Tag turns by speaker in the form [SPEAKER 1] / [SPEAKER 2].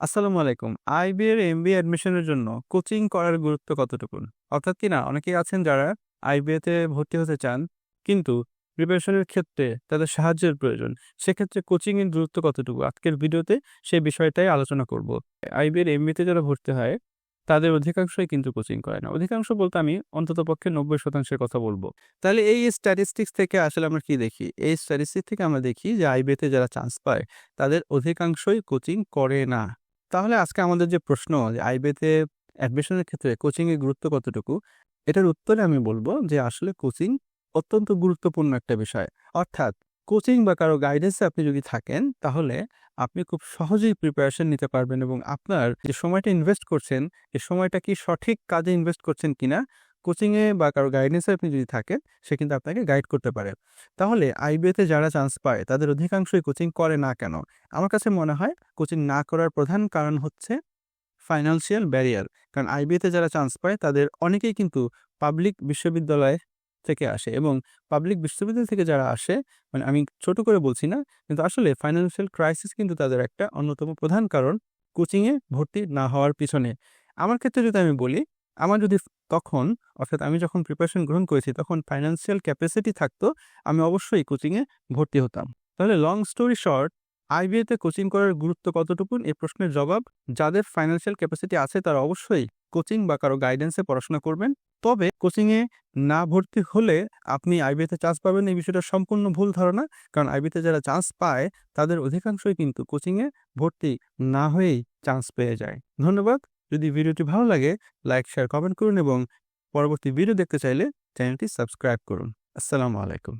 [SPEAKER 1] আসসালামু আলাইকুম। আইবি এর এমবিএ অ্যাডমিশনের জন্য কোচিং করার গুরুত্ব কতটুকু? অর্থাৎ কি না অনেকেই আছেন যারা আইবিএ তে ভর্তি হতে চান, কিন্তু প্রিপারেশন এর ক্ষেত্রে তাদের সাহায্যের প্রয়োজন। সেক্ষেত্রে কোচিং এর গুরুত্ব কতটুকু? আজকের ভিডিওতে সেই বিষয়টাই আলোচনা করব। আইবি এর এমবিএ তে যারা ভর্তি হয়, তাদের অধিকাংশই কিন্তু কোচিং করে না। অধিকাংশ বলতে আমি অন্ততপক্ষে ৯০% এর কথা বলব। তাহলে এই স্ট্যাটিস্টিক্স থেকে আসলে আমরা কি দেখি? এই স্ট্যাটিস্টিক্স থেকে আমরা দেখি যে আইবিএ তে যারা চান্স পায়, তাদের অধিকাংশই কোচিং করে না। তাহলে আজকে আমাদের যে প্রশ্ন যে আইবিতে অ্যাডমিশনের ক্ষেত্রে কোচিং এর গুরুত্ব কতটুকু? এটার উত্তরে আমি বলব যে আসলে কোচিং অত্যন্ত গুরুত্বপূর্ণ একটা বিষয়। অর্থাৎ কোচিং বা কারো গাইডেন্স এ আপনি যদি থাকেন তাহলে আপনি খুব সহজেই প্রিপারেশন নিতে পারবেন এবং আপনার যে সময়টা ইনভেস্ট করছেন, এই সময়টা কি সঠিক কাজে ইনভেস্ট করছেন কিনা কোচিং এ বা কারো গাইডেন্স এ আপনি যদি থাকেন, সে কিন্তু আপনাকে গাইড করতে পারে। তাহলে আইবিএ তে যারা চান্স পায় তাদের অধিকাংশই কোচিং করে না কেন? আমার কাছে মনে হয় কোচিং না করার প্রধান কারণ হচ্ছে ফাইন্যান্সিয়াল ব্যারিয়ার। কারণ আইবিএতে যারা চান্স পায় তাদের অনেকেই কিন্তু পাবলিক বিশ্ববিদ্যালয় থেকে আসে এবং পাবলিক বিশ্ববিদ্যালয় থেকে যারা আসে, মানে আমি ছোট করে বলছি না, কিন্তু আসলে ফাইন্যান্সিয়াল ক্রাইসিস কিন্তু তাদের একটা অন্যতম প্রধান কারণ কোচিংয়ে ভর্তি না হওয়ার পিছনে। আমার ক্ষেত্রে যদি আমি বলি, আমার যদি তখন অর্থাৎ আমি যখন প্রিপারেশন গ্রহণ করেছি তখন ফাইন্যান্সিয়াল ক্যাপাসিটি থাকতো, আমি অবশ্যই কোচিংয়ে ভর্তি হতাম। তাহলে লং স্টোরি শর্ট, আইবিএ তে কোচিং করার গুরুত্ব কতটুকু? এই প্রশ্নের জবাব, যাদের ফাইন্যান্সিয়াল ক্যাপাসিটি আছে তারা অবশ্যই কোচিং বা কারো গাইডেন্সে পড়াশোনা করবেন। তবে কোচিং এ না ভর্তি হলে আপনি আইবিএ তে চান্স পাবেন এই বিষয়টা সম্পূর্ণ ভুল ধারণা। কারণ আইবিএ তে যারা চান্স পায় তাদের অধিকাংশই কিন্তু কোচিং এ ভর্তি না হয়েই চান্স পেয়ে যায়। ধন্যবাদ। যদি ভিডিওটি ভালো লাগে লাইক, শেয়ার, কমেন্ট করুন এবং পরবর্তী ভিডিও দেখতে চাইলে চ্যানেলটি সাবস্ক্রাইব করুন। আসসালামু আলাইকুম।